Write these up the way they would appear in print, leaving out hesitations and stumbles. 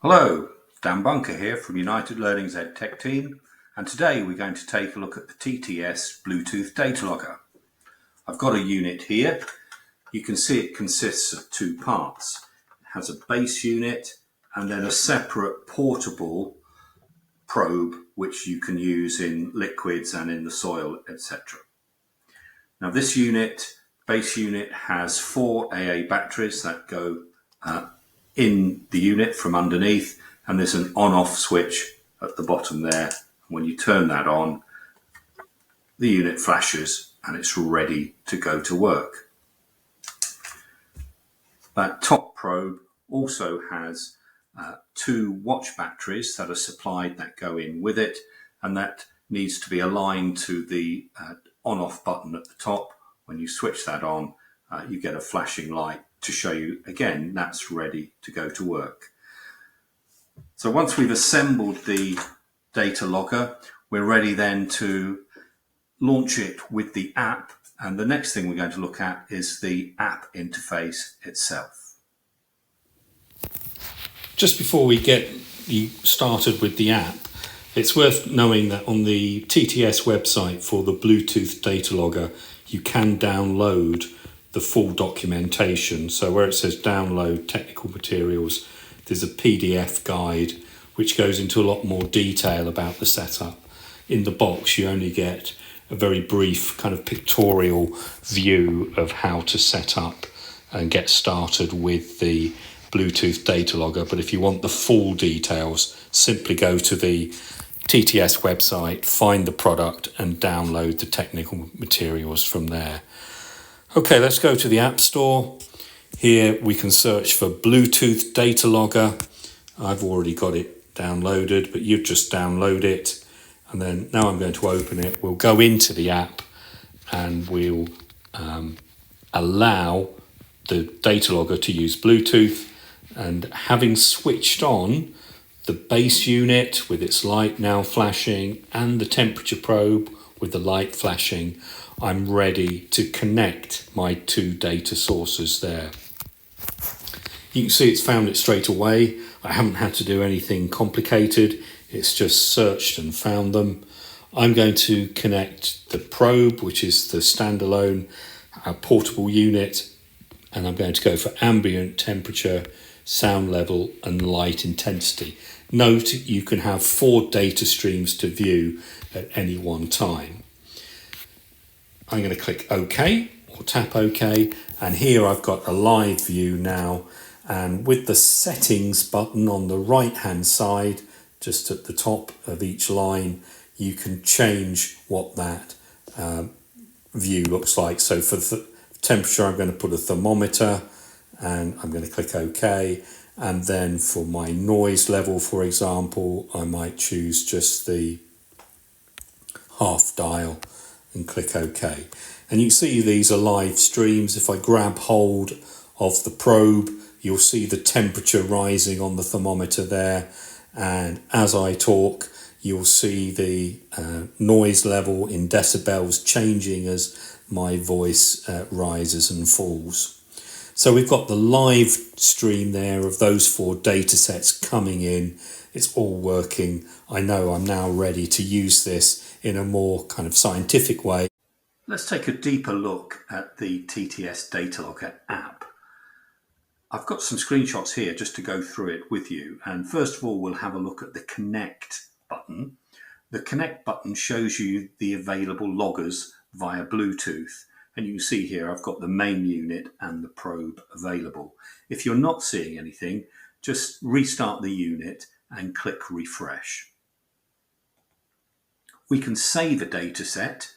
Hello, Dan Bunker here from United Learning's EdTech team, and today we're going to take a look at the TTS Bluetooth Data Logger. I've got a unit here. You can see it consists of two parts. It has a base unit and then a separate portable probe which you can use in liquids and in the soil, etc. Now this base unit, has 4 AA batteries that go in the unit from underneath, and there's an on-off switch at the bottom there. When you turn that on, the unit flashes and it's ready to go to work. That top probe also has 2 watch batteries that are supplied that go in with it, and that needs to be aligned to the on-off button at the top. When you switch that on, you get a flashing light to show you again that's ready to go to work. So once we've assembled the data logger, we're ready then to launch it with the app, and the next thing we're going to look at is the app interface itself. Just before we get you started with the app, it's worth knowing that on the TTS website for the Bluetooth Data Logger, you can download the full documentation. So where it says download technical materials, there's a PDF guide which goes into a lot more detail about the setup. In the box, you only get a very brief kind of pictorial view of how to set up and get started with the Bluetooth Data Logger. But if you want the full details, simply go to the TTS website, find the product and download the technical materials from there. Okay, let's go to the App Store. Here we can search for Bluetooth Data Logger. I've already got it downloaded, but you just download it. And then now I'm going to open it. We'll go into the app and we'll allow the data logger to use Bluetooth. And having switched on the base unit with its light now flashing and the temperature probe with the light flashing, I'm ready to connect my 2 data sources there. You can see it's found it straight away. I haven't had to do anything complicated. It's just searched and found them. I'm going to connect the probe, which is the standalone portable unit, and I'm going to go for ambient temperature, sound level and light intensity. Note you can have 4 data streams to view at any one time. I'm going to click OK or tap OK, and here I've got a live view now, and with the settings button on the right hand side just at the top of each line, you can change what that view looks like. So for the temperature, I'm going to put a thermometer and I'm going to click OK. And then for my noise level, for example, I might choose just the half dial and click OK. And you can see these are live streams. If I grab hold of the probe, you'll see the temperature rising on the thermometer there. And as I talk, you'll see the noise level in decibels changing as my voice rises and falls. So we've got the live stream there of those 4 data sets coming in. It's all working. I know I'm now ready to use this in a more kind of scientific way. Let's take a deeper look at the TTS Data Logger app. I've got some screenshots here just to go through it with you. And first of all, we'll have a look at the Connect button. The Connect button shows you the available loggers via Bluetooth. And you can see here I've got the main unit and the probe available. If you're not seeing anything, just restart the unit and click refresh. We can save a data set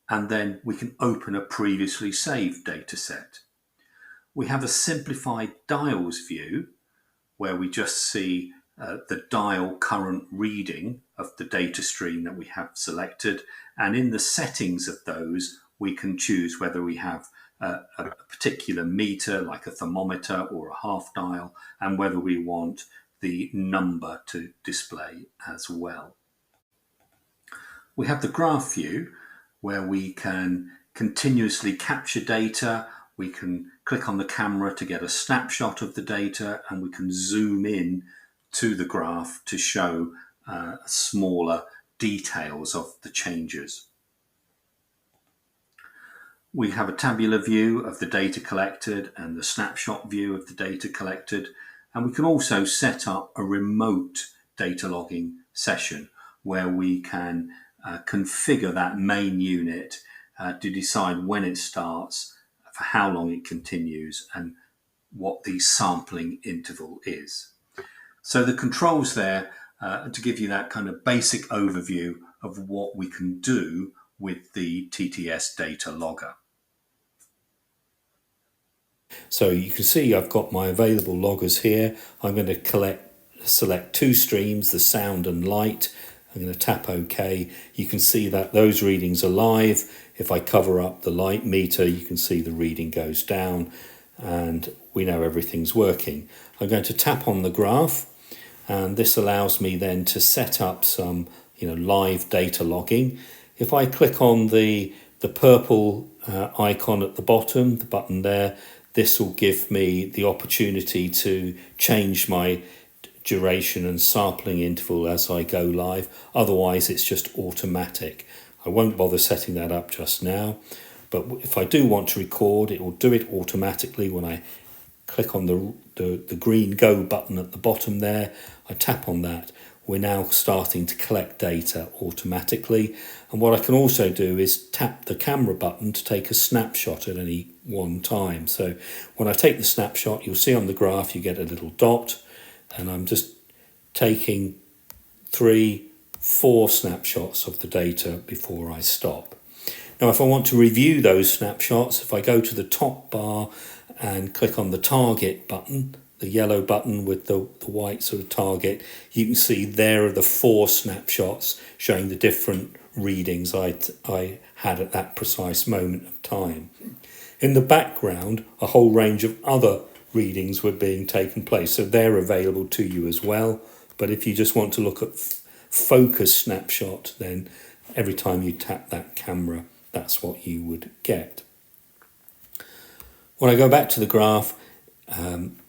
and then we can open a previously saved data set. We have a simplified dials view where we just see the dial current reading of the data stream that we have selected, and in the settings of those we can choose whether we have a particular meter like a thermometer or a half dial, and whether we want the number to display as well. We have the graph view where we can continuously capture data. We can click on the camera to get a snapshot of the data, and we can zoom in to the graph to show smaller details of the changes. We have a tabular view of the data collected and the snapshot view of the data collected, and we can also set up a remote data logging session where we can configure that main unit to decide when it starts, for how long it continues, and what the sampling interval is. So the controls there to give you that kind of basic overview of what we can do with the TTS Data Logger. So you can see I've got my available loggers here. I'm going to select two streams, the sound and light. I'm going to tap OK. You can see that those readings are live. If I cover up the light meter, you can see the reading goes down and we know everything's working. I'm going to tap on the graph, and this allows me then to set up some live data logging. If I click on the purple icon at the bottom, the button there, this will give me the opportunity to change my duration and sampling interval as I go live. Otherwise, it's just automatic. I won't bother setting that up just now, but if I do want to record, it will do it automatically when I click on the green go button at the bottom there. I tap on that. We're now starting to collect data automatically. And what I can also do is tap the camera button to take a snapshot at any one time. So when I take the snapshot, you'll see on the graph you get a little dot, and I'm just taking 3, 4 snapshots of the data before I stop. Now if I want to review those snapshots, if I go to the top bar and click on the target button, the yellow button with the white sort of target, you can see there are the 4 snapshots showing the different readings I had at that precise moment of time. In the background, a whole range of other readings were being taken place, so they're available to you as well. But if you just want to look at focus snapshot, then every time you tap that camera, that's what you would get. When I go back to the graph,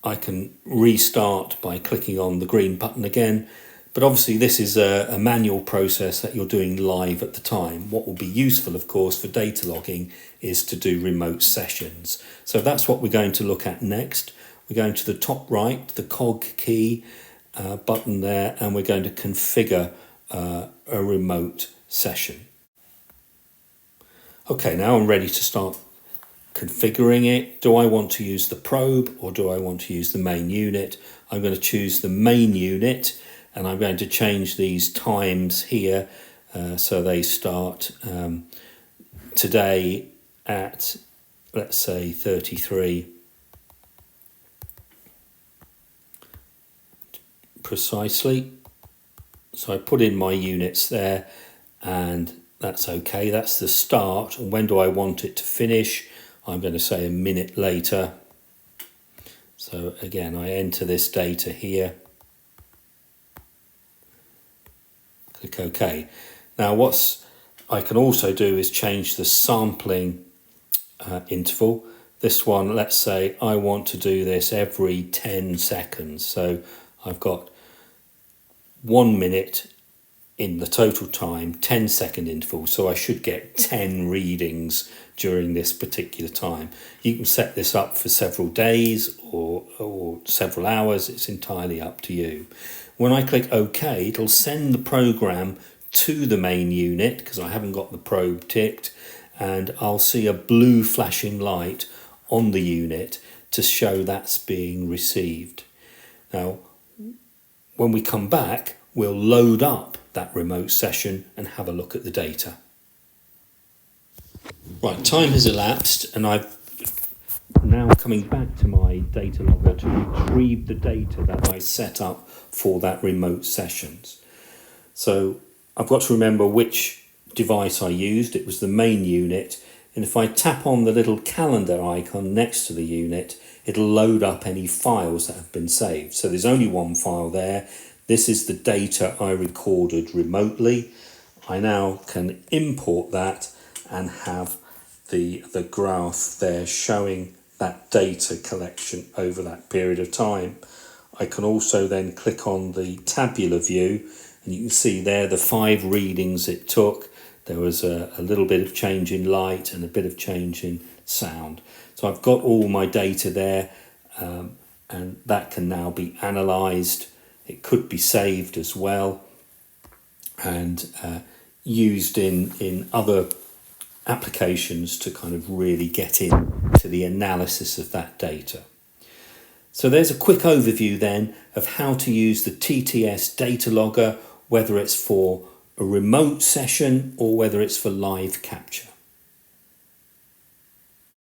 I can restart by clicking on the green button again, but obviously this is a manual process that you're doing live at the time. What will be useful, of course, for data logging is to do remote sessions. So that's what we're going to look at next. We're going to the top right, the cog key button there, and we're going to configure a remote session. Okay, now I'm ready to start configuring it. Do I want to use the probe or do I want to use the main unit? I'm going to choose the main unit, and I'm going to change these times here so they start today at, let's say, 33 precisely. So I put in my units there, and that's okay. That's the start. And when do I want it to finish? I'm going to say a minute later. So again, I enter this data here. Click OK. Now what I can also do is change the sampling interval. This one, let's say I want to do this every 10 seconds. So I've got 1 minute in the total time, 10-second interval, so I should get 10 readings during this particular time. You can set this up for several days or several hours. It's entirely up to you. When I click OK, it'll send the program to the main unit because I haven't got the probe ticked, and I'll see a blue flashing light on the unit to show that's being received. Now, when we come back, we'll load up that remote session and have a look at the data. Right, time has elapsed and I've now coming back to my data logger to retrieve the data that I set up for that remote sessions. So I've got to remember which device I used. It was the main unit, and if I tap on the little calendar icon next to the unit, it'll load up any files that have been saved. So there's only one file there. This is the data I recorded remotely. I now can import that and have the graph there showing that data collection over that period of time. I can also then click on the tabular view, and you can see there the 5 readings it took. There was a little bit of change in light and a bit of change in sound. So I've got all my data there, and that can now be analysed. It could be saved as well and used in other applications to kind of really get into the analysis of that data. So there's a quick overview then of how to use the TTS Data Logger, whether it's for a remote session or whether it's for live capture.